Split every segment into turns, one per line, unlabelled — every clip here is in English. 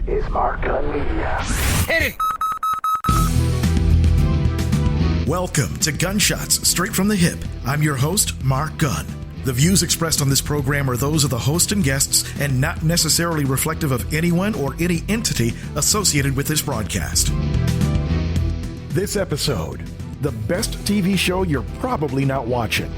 is Mark Gunn Media.
Hit it!
Welcome to Gunshots Straight from the Hip. I'm your host, Mark Gunn. The views expressed on this program are those of the host and guests and not necessarily reflective of anyone or any entity associated with this broadcast. This episode, the best TV show you're probably not watching.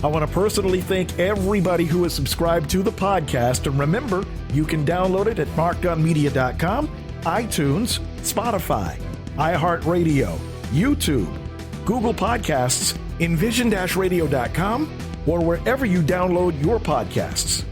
I want to personally thank everybody who has subscribed to the podcast, and remember, you can download it at markgunmedia.com, iTunes, Spotify, iHeartRadio, YouTube, Google Podcasts, envision-radio.com, or wherever you download your podcasts.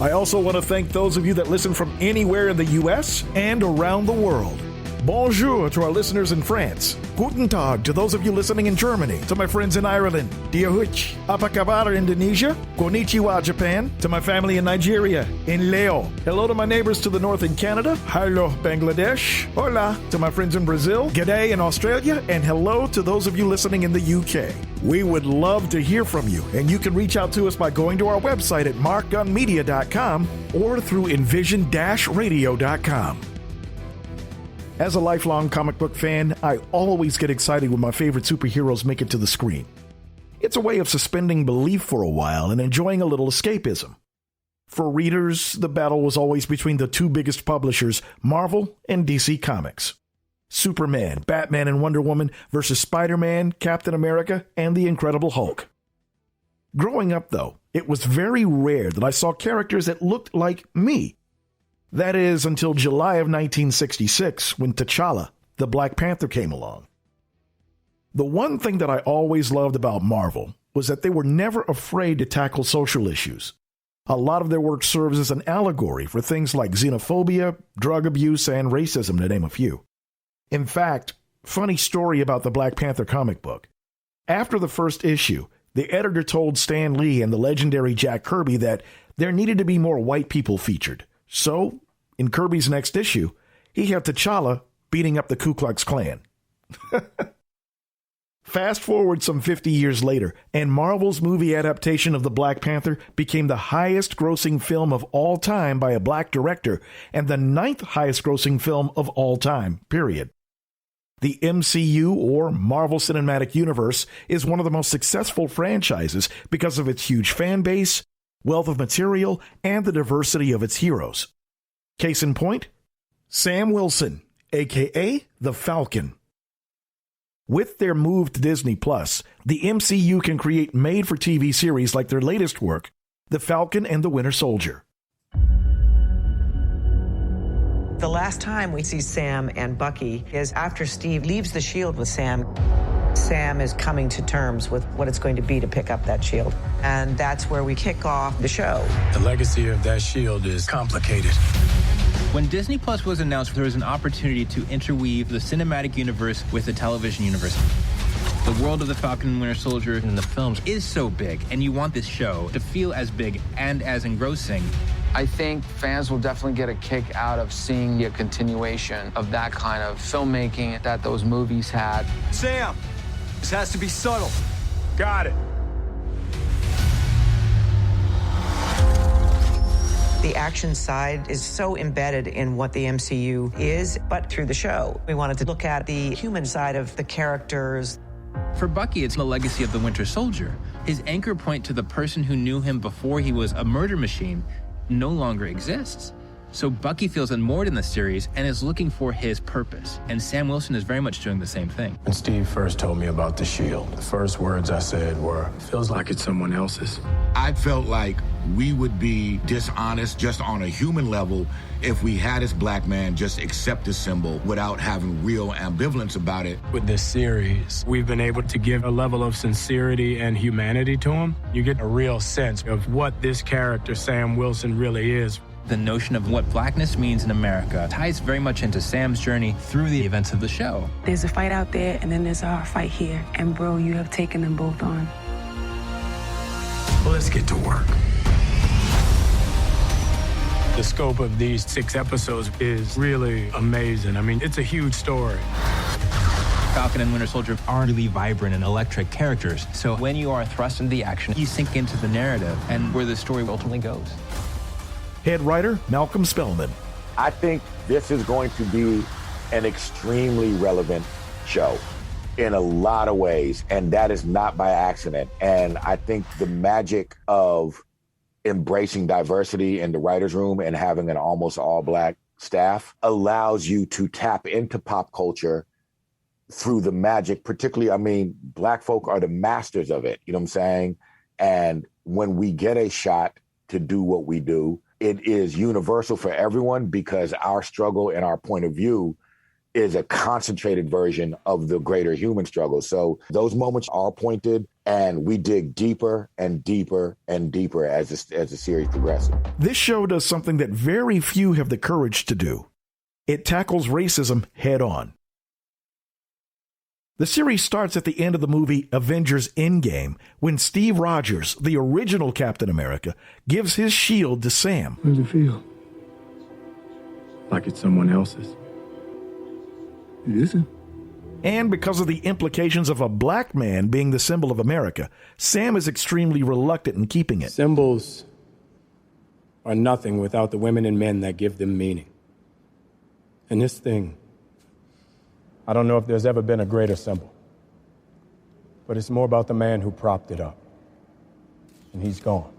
I also want to thank those of you that listen from anywhere in the U.S. and around the world. Bonjour to our listeners in France. Guten Tag to those of you listening in Germany. To my friends in Ireland. Dia Huch. Apa kabar Indonesia. Konnichiwa Japan. To my family in Nigeria. In Leo. Hello to my neighbors to the north in Canada. Hello Bangladesh. Hola to my friends in Brazil. G'day in Australia. And hello to those of you listening in the UK. We would love to hear from you, and you can reach out to us by going to our website at markgunmedia.com or through envision-radio.com. As a lifelong comic book fan, I always get excited when my favorite superheroes make it to the screen. It's a way of suspending belief for a while and enjoying a little escapism. For readers, the battle was always between the two biggest publishers, Marvel and DC Comics. Superman, Batman, and Wonder Woman versus Spider-Man, Captain America, and the Incredible Hulk. Growing up, though, it was very rare that I saw characters that looked like me. That is, until July of 1966, when T'Challa, the Black Panther, came along. The one thing that I always loved about Marvel was that they were never afraid to tackle social issues. A lot of their work serves as an allegory for things like xenophobia, drug abuse, and racism, to name a few. In fact, funny story about the Black Panther comic book. After the first issue, the editor told Stan Lee and the legendary Jack Kirby that there needed to be more white people featured. So, in Kirby's next issue, he had T'Challa beating up the Ku Klux Klan. Fast forward some 50 years later, and Marvel's movie adaptation of the Black Panther became the highest-grossing film of all time by a black director and the 9th highest-grossing film of all time, period. The MCU, or Marvel Cinematic Universe, is one of the most successful franchises because of its huge fan base, wealth of material, and the diversity of its heroes. Case in point, Sam Wilson, a.k.a. the Falcon. With their move to Disney+, the MCU can create made-for-TV series like their latest work, The Falcon and the Winter Soldier.
The last time we see Sam and Bucky is after Steve leaves the shield with Sam. Sam is coming to terms with what it's going to be to pick up that shield. And that's where we kick off the show.
The legacy of that shield is complicated.
When Disney Plus was announced, there was an opportunity to interweave the cinematic universe with the television universe. The world of the Falcon and Winter Soldier in the films is so big, and you want this show to feel as big and as engrossing.
I think fans will definitely get a kick out of seeing a continuation of that kind of filmmaking that those movies had.
Sam, this has to be subtle.
Got it.
The action side is so embedded in what the MCU is, but through the show, we wanted to look at the human side of the characters.
For Bucky, it's the legacy of the Winter Soldier. His anchor point to the person who knew him before he was a murder machine no longer exists. So Bucky feels unmoored in the series and is looking for his purpose. And Sam Wilson is very much doing the same thing.
When Steve first told me about the shield, the first words I said were, feels like it's someone else's.
I felt like we would be dishonest just on a human level if we had this black man just accept the symbol without having real ambivalence about it.
With this series, we've been able to give a level of sincerity and humanity to him. You get a real sense of what this character, Sam Wilson, really is.
The notion of what blackness means in America ties very much into Sam's journey through the events of the show.
There's a fight out there, and then there's our fight here. And bro, you have taken them both on.
Well, let's get to work. The scope of these 6 episodes is really amazing. I mean, it's a huge story.
Falcon and Winter Soldier are really vibrant and electric characters. So when you are thrust into the action, you sink into the narrative and where the story ultimately goes.
Head writer Malcolm Spellman.
I think this is going to be an extremely relevant show in a lot of ways, and that is not by accident. And I think the magic of embracing diversity in the writer's room and having an almost all-Black staff allows you to tap into pop culture through the magic, particularly, I mean, Black folk are the masters of it, you know what I'm saying? And when we get a shot to do what we do, it is universal for everyone because our struggle and our point of view is a concentrated version of the greater human struggle. So those moments are pointed, and we dig deeper and deeper and deeper as the series progresses.
This show does something that very few have the courage to do. It tackles racism head on. The series starts at the end of the movie Avengers Endgame when Steve Rogers, the original Captain America, gives his shield to Sam.
How does it feel? Like it's someone else's. It isn't.
And because of the implications of a Black man being the symbol of America, Sam is extremely reluctant in keeping it.
Symbols are nothing without the women and men that give them meaning. And this thing, I don't know if there's ever been a greater symbol, but it's more about the man who propped it up. And he's gone.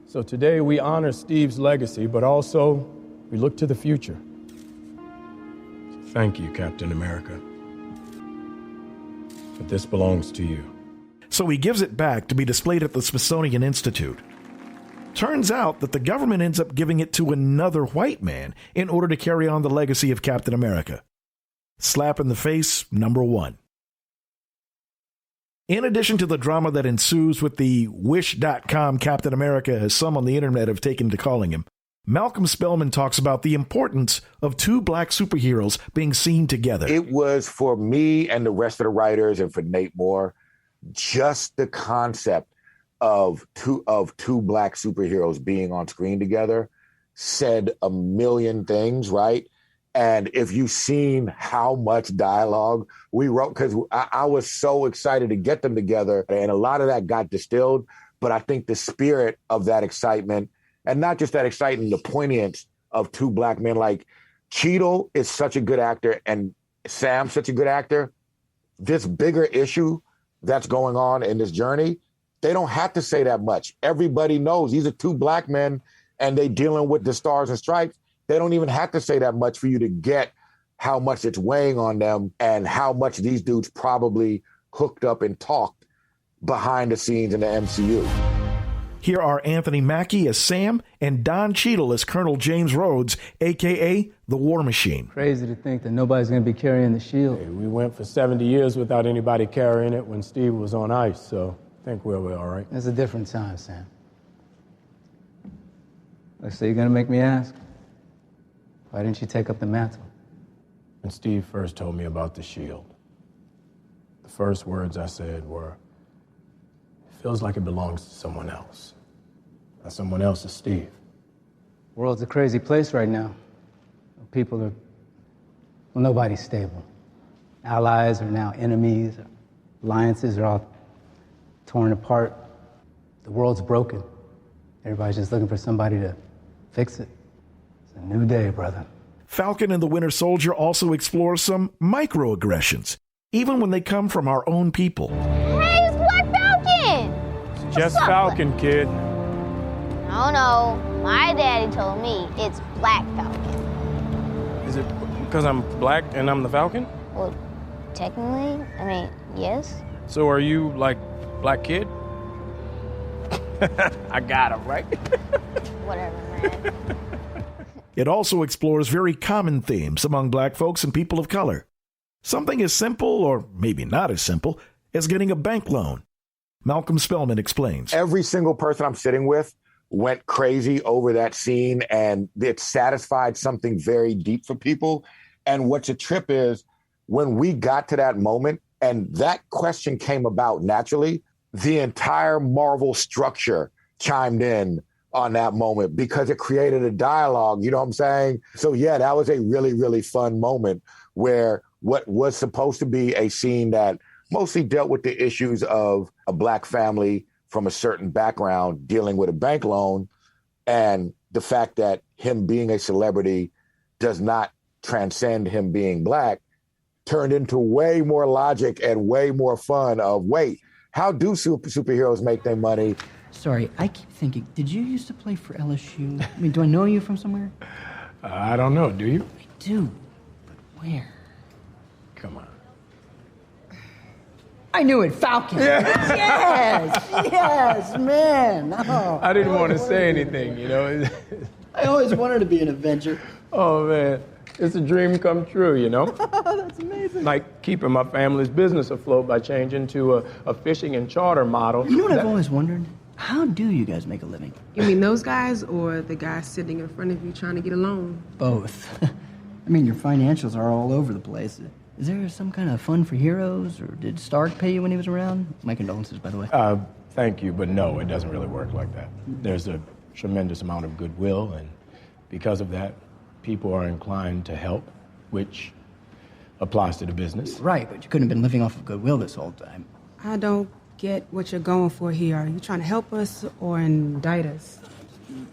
So today we honor Steve's legacy, but also we look to the future. Thank you, Captain America. But this belongs to you.
So he gives it back to be displayed at the Smithsonian Institute. Turns out that the government ends up giving it to another white man in order to carry on the legacy of Captain America. Slap in the face, number one. In addition to the drama that ensues with the Wish.com Captain America, as some on the internet have taken to calling him, Malcolm Spellman talks about the importance of two Black superheroes being seen together.
It was for me and the rest of the writers and for Nate Moore, just the concept of two Black superheroes being on screen together said a million things, right? And if you've seen how much dialogue we wrote, because I was so excited to get them together, and a lot of that got distilled, but I think the spirit of that excitement, and not just that excitement, the poignance of two Black men, like Cheadle is such a good actor and Sam's such a good actor. This bigger issue that's going on in this journey, they don't have to say that much. Everybody knows these are two Black men and they dealing with the stars and stripes. They don't even have to say that much for you to get how much it's weighing on them and how much these dudes probably hooked up and talked behind the scenes in the MCU.
Here are Anthony Mackie as Sam and Don Cheadle as Colonel James Rhodes, a.k.a. the War Machine.
Crazy to think that nobody's going to be carrying the shield.
Hey, we went for 70 years without anybody carrying it when Steve was on ice, so I think we're all right.
It's a different time, Sam. So you're going to make me ask? Why didn't you take up the mantle?
When Steve first told me about the shield, the first words I said were, it feels like it belongs to someone else. That someone else is Steve.
The world's a crazy place right now. People are, well, nobody's stable. Allies are now enemies. Alliances are all torn apart. The world's broken. Everybody's just looking for somebody to fix it. It's a new day, brother.
Falcon and the Winter Soldier also explore some microaggressions, even when they come from our own people.
Hey, it's Black Falcon!
It's just Falcon, kid.
No, my daddy told me it's Black Falcon.
Is it because I'm Black and I'm the Falcon?
Well, technically, I mean, yes.
So are you, like, Black Kid? I got him, right?
Whatever, man.
It also explores very common themes among Black folks and people of color. Something as simple, or maybe not as simple, as getting a bank loan. Malcolm Spellman explains.
Every single person I'm sitting with went crazy over that scene, and it satisfied something very deep for people. And what's a trip is when we got to that moment and that question came about naturally, the entire Marvel structure chimed in on that moment because it created a dialogue, you know what I'm saying? So yeah, that was a really, really fun moment where what was supposed to be a scene that mostly dealt with the issues of a black family from a certain background dealing with a bank loan, and the fact that him being a celebrity does not transcend him being black, turned into way more logic and way more fun of, wait, how do superheroes make their money?
Sorry, I keep thinking, did you used to play for LSU? I mean, do I know you from somewhere?
I don't know, do you?
I do, but where?
Come on.
I knew it, Falcon. Yes, yes, man. Oh,
I didn't want to say anything, you know.
I always wanted to be an Avenger.
Oh, man. It's a dream come true, you know?
That's amazing.
Like keeping my family's business afloat by changing to a fishing and charter model.
You know what I've always wondered? How do you guys make a living?
You mean those guys or the guys sitting in front of you trying to get a loan?
Both. I mean, your financials are all over the place. Is there some kind of fund for heroes, or did Stark pay you when he was around? My condolences, by the way.
Thank you, but no, it doesn't really work like that. There's a tremendous amount of goodwill, and because of that, people are inclined to help, which applies to the business.
Right, but you couldn't have been living off of goodwill this whole time.
I don't get what you're going for here. Are you trying to help us or indict us?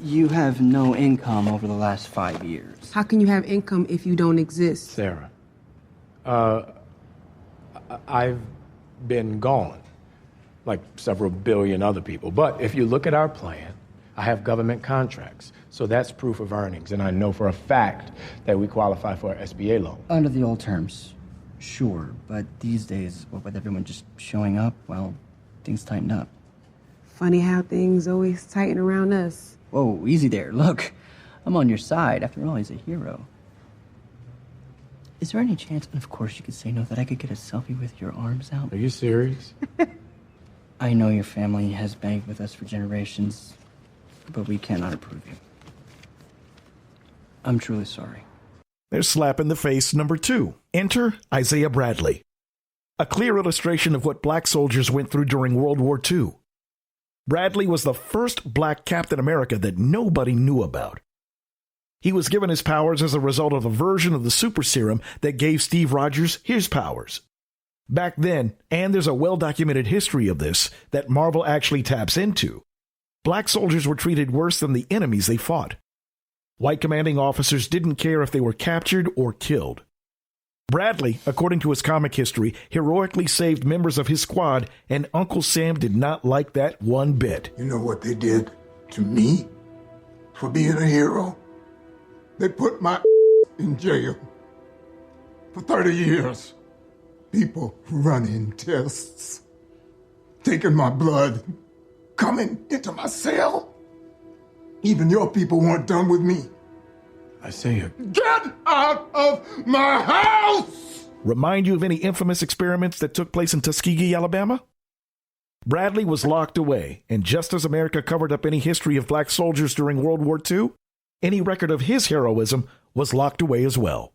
You have no income over the last 5 years.
How can you have income if you don't exist?
Sarah, I've been gone, like several billion other people. But if you look at our plan, I have government contracts. So that's proof of earnings. And I know for a fact that we qualify for an SBA loan.
Under the old terms, sure. But these days, with everyone just showing up, well, things tighten up.
Funny how things always tighten around us.
Whoa, easy there. Look, I'm on your side. After all, he's a hero. Is there any chance, and of course you could say no, that I could get a selfie with your arms out?
Are you serious?
I know your family has banked with us for generations, but we cannot approve you. I'm truly sorry.
There's slap in the face number 2. Enter Isaiah Bradley. A clear illustration of what black soldiers went through during World War II. Bradley was the first black Captain America that nobody knew about. He was given his powers as a result of a version of the super serum that gave Steve Rogers his powers. Back then, and there's a well-documented history of this that Marvel actually taps into, black soldiers were treated worse than the enemies they fought. White commanding officers didn't care if they were captured or killed. Bradley, according to his comic history, heroically saved members of his squad, and Uncle Sam did not like that one bit.
You know what they did to me for being a hero? They put my in jail for 30 years. People running tests, taking my blood, coming into my cell. Even your people weren't done with me.
Isaiah.
Get out of my house!
Remind you of any infamous experiments that took place in Tuskegee, Alabama? Bradley was locked away, and just as America covered up any history of black soldiers during World War II, any record of his heroism was locked away as well.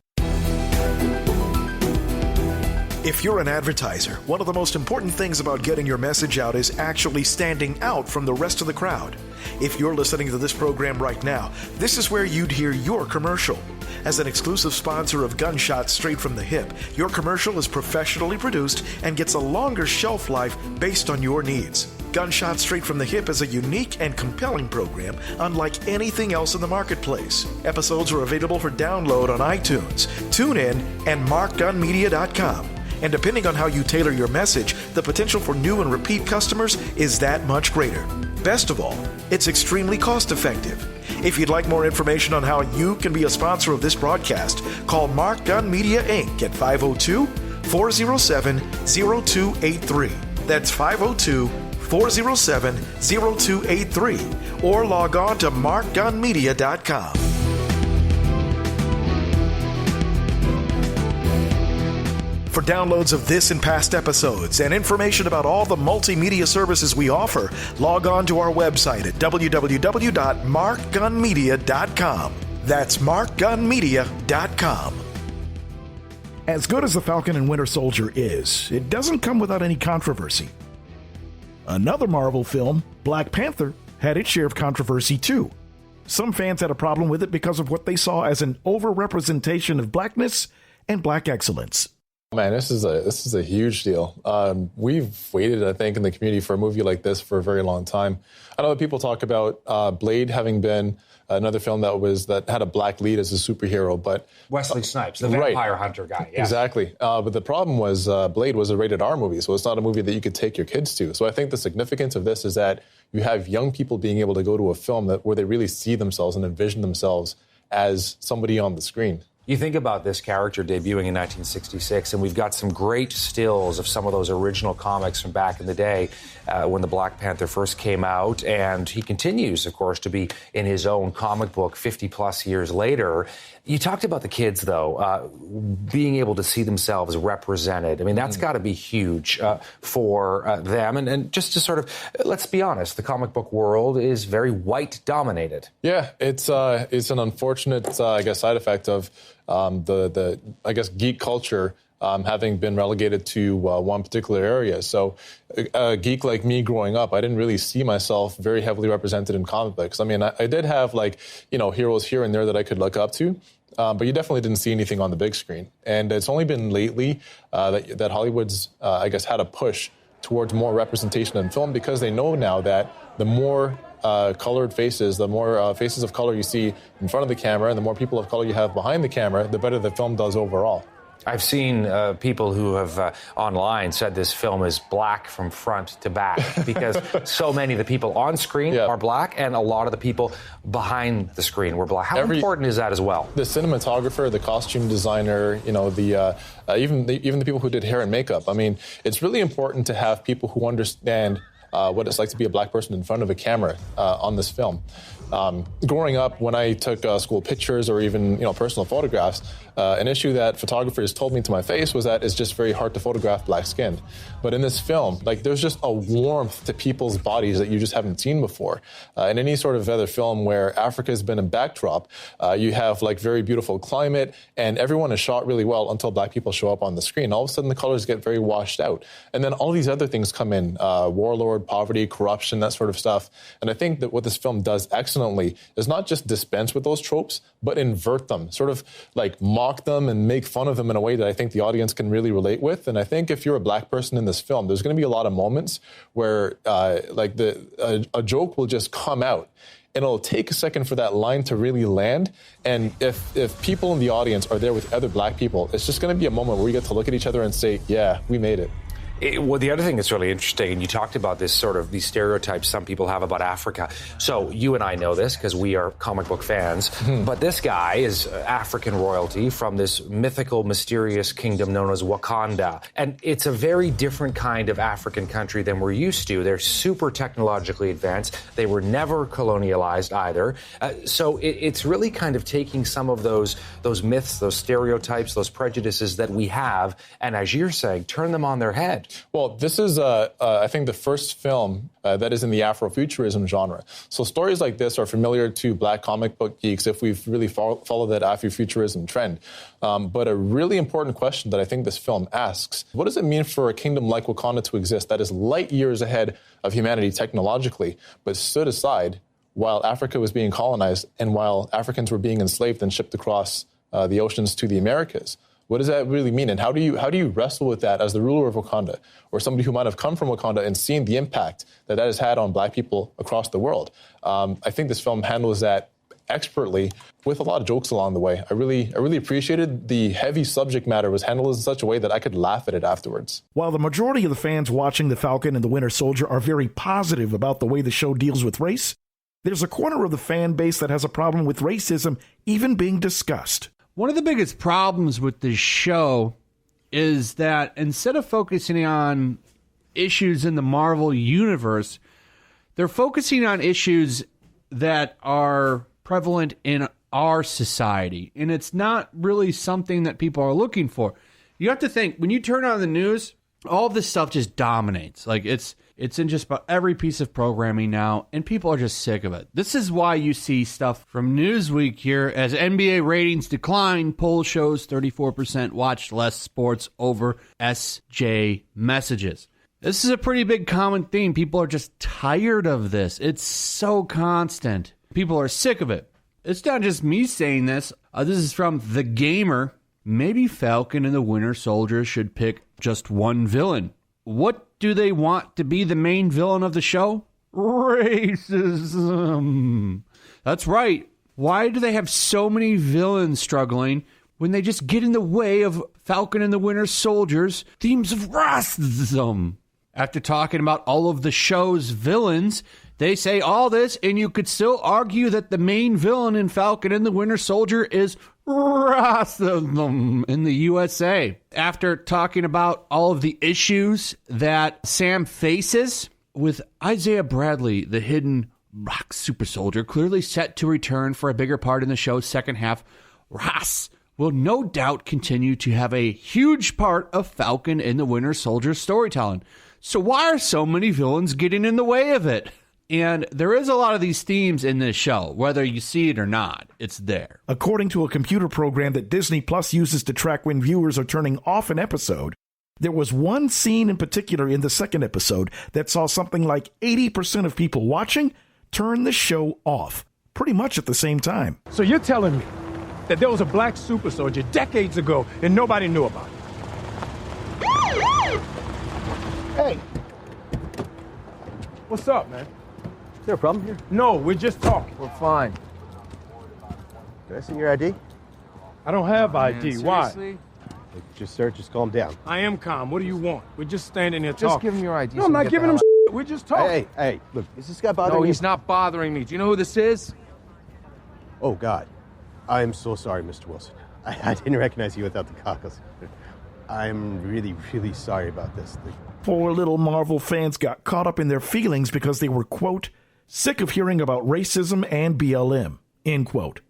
If you're an advertiser, one of the most important things about getting your message out is actually standing out from the rest of the crowd. If you're listening to this program right now, this is where you'd hear your commercial. As an exclusive sponsor of Gunshots Straight from the Hip, your commercial is professionally produced and gets a longer shelf life based on your needs. Gunshots Straight from the Hip is a unique and compelling program unlike anything else in the marketplace. Episodes are available for download on iTunes, TuneIn, and MarkGunMedia.com. And depending on how you tailor your message, the potential for new and repeat customers is that much greater. Best of all, it's extremely cost-effective. If you'd like more information on how you can be a sponsor of this broadcast, call Mark Gun Media Inc. at 502-407-0283. That's 502-407-0283. Or log on to markgunmedia.com. For downloads of this and past episodes and information about all the multimedia services we offer, log on to our website at www.markgunmedia.com. That's markgunmedia.com. As good as the Falcon and Winter Soldier is, it doesn't come without any controversy. Another Marvel film, Black Panther, had its share of controversy too. Some fans had a problem with it because of what they saw as an overrepresentation of blackness and black excellence.
Man, this is a huge deal. We've waited, I think, in the community for a movie like this for a very long time. I know that people talk about Blade having been another film that had a black lead as a superhero, but
Wesley Snipes, the vampire hunter guy. Yeah.
Exactly. But the problem was Blade was a rated R movie, so it's not a movie that you could take your kids to. So I think the significance of this is that you have young people being able to go to a film where they really see themselves and envision themselves as somebody on the screen.
You think about this character debuting in 1966, and we've got some great stills of some of those original comics from back in the day when the Black Panther first came out. And he continues, of course, to be in his own comic book 50-plus years later. You talked about the kids, though, being able to see themselves represented. I mean, that's got to be huge for them. And just to sort of, let's be honest, the comic book world is very white-dominated.
Yeah, it's an unfortunate, side effect of the geek culture having been relegated to one particular area. So a geek like me growing up, I didn't really see myself very heavily represented in comic books. I mean, I did have heroes here and there that I could look up to, but you definitely didn't see anything on the big screen. And it's only been lately that Hollywood's, had a push towards more representation in film, because they know now that the more colored faces, the more faces of color you see in front of the camera, and the more people of color you have behind the camera, the better the film does overall.
I've seen people who have online said this film is black from front to back because so many of the people on screen are black and a lot of the people behind the screen were black. How important is that as well?
The cinematographer, the costume designer, even the people who did hair and makeup. I mean, it's really important to have people who understand what it's like to be a black person in front of a camera on this film. Growing up, when I took school pictures or even personal photographs, an issue that photographers told me to my face was that it's just very hard to photograph black skin. But in this film, there's just a warmth to people's bodies that you just haven't seen before. In any sort of other film where Africa has been a backdrop, you have very beautiful climate and everyone is shot really well until black people show up on the screen. All of a sudden the colors get very washed out. And then all these other things come in, warlord, poverty, corruption, that sort of stuff. And I think that what this film does excellently is not just dispense with those tropes, but invert them, sort of mock them and make fun of them in a way that I think the audience can really relate with. And I think if you're a black person in this film, there's going to be a lot of moments where a joke will just come out. And it'll take a second for that line to really land. And if people in the audience are there with other black people, it's just going to be a moment where we get to look at each other and say, yeah, we made it.
Well, the other thing that's really interesting, and you talked about this these stereotypes some people have about Africa. So you and I know this because we are comic book fans, but this guy is African royalty from this mythical, mysterious kingdom known as Wakanda. And it's a very different kind of African country than we're used to. They're super technologically advanced. They were never colonialized either. So it's really kind of taking some of those myths, those stereotypes, those prejudices that we have, and as you're saying, turn them on their head.
Well, this is, I think, the first film that is in the Afrofuturism genre. So stories like this are familiar to black comic book geeks if we've really followed that Afrofuturism trend. But a really important question that I think this film asks, what does it mean for a kingdom like Wakanda to exist that is light years ahead of humanity technologically, but stood aside while Africa was being colonized and while Africans were being enslaved and shipped across the oceans to the Americas? What does that really mean? And how do you wrestle with that as the ruler of Wakanda, or somebody who might have come from Wakanda and seen the impact that has had on black people across the world? I think this film handles that expertly with a lot of jokes along the way. I really appreciated the heavy subject matter was handled in such a way that I could laugh at it afterwards.
While the majority of the fans watching The Falcon and the Winter Soldier are very positive about the way the show deals with race, there's a corner of the fan base that has a problem with racism even being discussed.
One of the biggest problems with this show is that instead of focusing on issues in the Marvel universe, they're focusing on issues that are prevalent in our society. And it's not really something that people are looking for. You have to think, when you turn on the news, all of this stuff just dominates. It's in just about every piece of programming now, and people are just sick of it. This is why you see stuff from Newsweek here. As NBA ratings decline, poll shows 34% watched less sports over SJ messages. This is a pretty big common theme. People are just tired of this. It's so constant. People are sick of it. It's not just me saying this. This is from The Gamer. maybe Falcon and the Winter Soldier should pick just one villain. What do they want to be the main villain of the show? Racism. That's right. Why do they have so many villains struggling when they just get in the way of Falcon and the Winter Soldier's themes of racism? After talking about all of the show's villains, they say all this, and you could still argue that the main villain in Falcon and the Winter Soldier is racism in the USA. After talking about all of the issues that Sam faces, with Isaiah Bradley, the hidden rock super soldier, clearly set to return for a bigger part in the show's second half, Ross will no doubt continue to have a huge part of Falcon and the Winter Soldier's storytelling. So why are so many villains getting in the way of it? And there is a lot of these themes in this show, whether you see it or not, it's there.
According to a computer program that Disney Plus uses to track when viewers are turning off an episode, there was one scene in particular in the second episode that saw something like 80% of people watching turn the show off, pretty much at the same time.
So you're telling me that there was a black super soldier decades ago and nobody knew about it? Hey, what's up, man?
Is there a problem here?
No, we're just talking.
We're fine. Can I see your ID?
I don't have ID. Why?
Just sir, just calm down.
I am calm. What do you want? We're just standing here talking.
Just give him your ID.
No, I'm not giving him We're just talking.
Hey, look, is this guy bothering you?
No, he's not bothering me. Do you know who this is?
Oh, God. I am so sorry, Mr. Wilson. I didn't recognize you without the goggles. I'm really, really sorry about this.
Poor little Marvel fans got caught up in their feelings because they were, quote, sick of hearing about racism and BLM, end quote.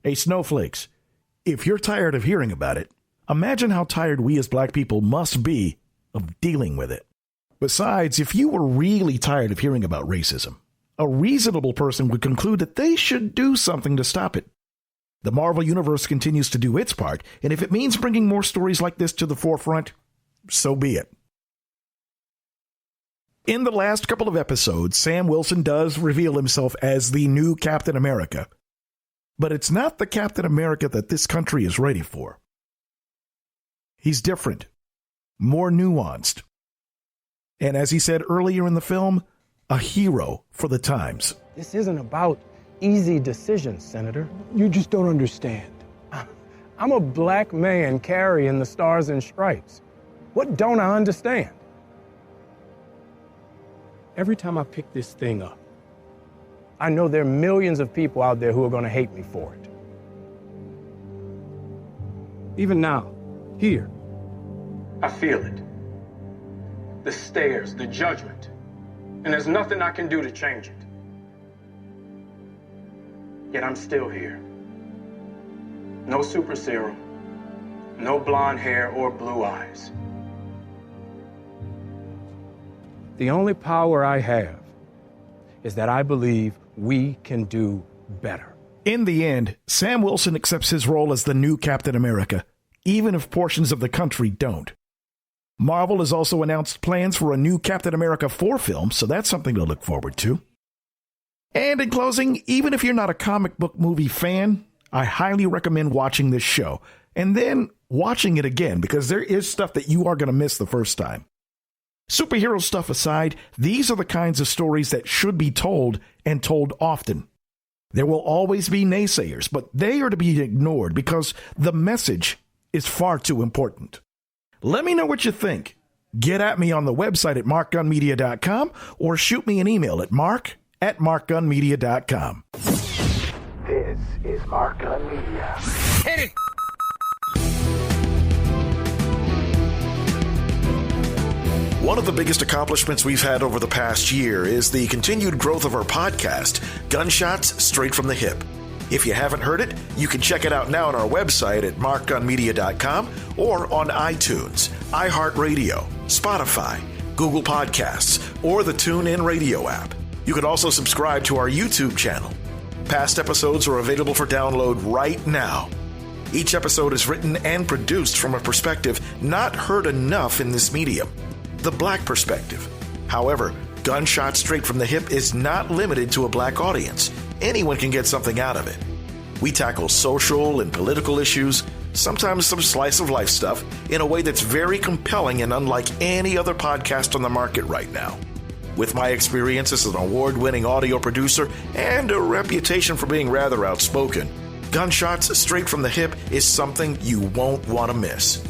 Hey, snowflakes, if you're tired of hearing about it, imagine how tired we as black people must be of dealing with it. Besides, if you were really tired of hearing about racism, a reasonable person would conclude that they should do something to stop it. The Marvel Universe continues to do its part, and if it means bringing more stories like this to the forefront, so be it. In the last couple of episodes, Sam Wilson does reveal himself as the new Captain America. But it's not the Captain America that this country is ready for. He's different, more nuanced, and as he said earlier in the film, a hero for the times.
This isn't about easy decisions, Senator. You just don't understand. I'm a black man carrying the stars and stripes. What don't I understand? Every time I pick this thing up, I know there are millions of people out there who are going to hate me for it. Even now, here, I feel it. The stares, the judgment. And there's nothing I can do to change it. Yet I'm still here. No super serum, no blonde hair or blue eyes. The only power I have is that I believe we can do better.
In the end, Sam Wilson accepts his role as the new Captain America, even if portions of the country don't. Marvel has also announced plans for a new Captain America 4 film, so that's something to look forward to. And in closing, even if you're not a comic book movie fan, I highly recommend watching this show, and then watching it again, because there is stuff that you are going to miss the first time. Superhero stuff aside, these are the kinds of stories that should be told, and told often. There will always be naysayers, but they are to be ignored because the message is far too important. Let me know what you think. Get at me on the website at markgunmedia.com or shoot me an email at mark@markgunmedia.com.
This is Mark Gun Media.
Hit it! One of the biggest accomplishments we've had over the past year is the continued growth of our podcast, Gunshots Straight from the Hip. If you haven't heard it, you can check it out now on our website at markgunmedia.com or on iTunes, iHeartRadio, Spotify, Google Podcasts, or the TuneIn Radio app. You can also subscribe to our YouTube channel. Past episodes are available for download right now. Each episode is written and produced from a perspective not heard enough in this medium, the black perspective. However, Gunshot Straight from the Hip is not limited to a black audience. Anyone can get something out of it. We tackle social and political issues, sometimes some slice of life stuff, in a way that's very compelling and unlike any other podcast on the market right now. With my experience as an award-winning audio producer and a reputation for being rather outspoken, Gunshots Straight from the Hip is something you won't want to miss.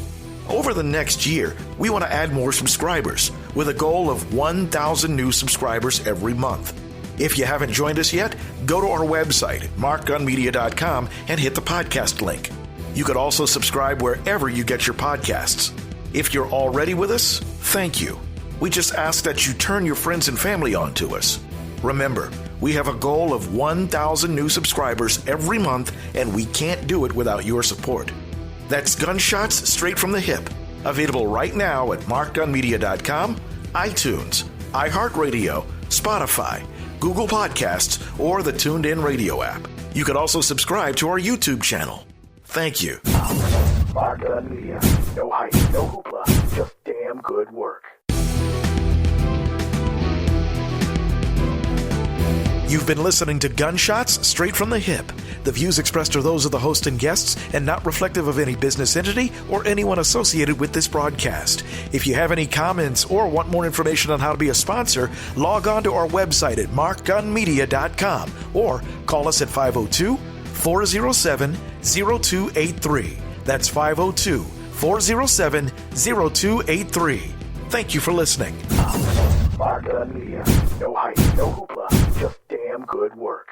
Over the next year, we want to add more subscribers, with a goal of 1,000 new subscribers every month. If you haven't joined us yet, go to our website, markgunmedia.com, and hit the podcast link. You could also subscribe wherever you get your podcasts. If you're already with us, thank you. We just ask that you turn your friends and family on to us. Remember, we have a goal of 1,000 new subscribers every month, and we can't do it without your support. That's Gunshots Straight from the Hip, available right now at markgunmedia.com, iTunes, iHeartRadio, Spotify, Google Podcasts, or the Tuned In Radio app. You can also subscribe to our YouTube channel. Thank you.
Mark Gun Media. No hype, no hoopla, just damn good work.
You've been listening to Gunshots Straight from the Hip. The views expressed are those of the host and guests and not reflective of any business entity or anyone associated with this broadcast. If you have any comments or want more information on how to be a sponsor, log on to our website at markgunmedia.com or call us at 502-407-0283. That's 502-407-0283. Thank you for listening.
Mark Gun Media. No hype, no hoopla, just damn good work.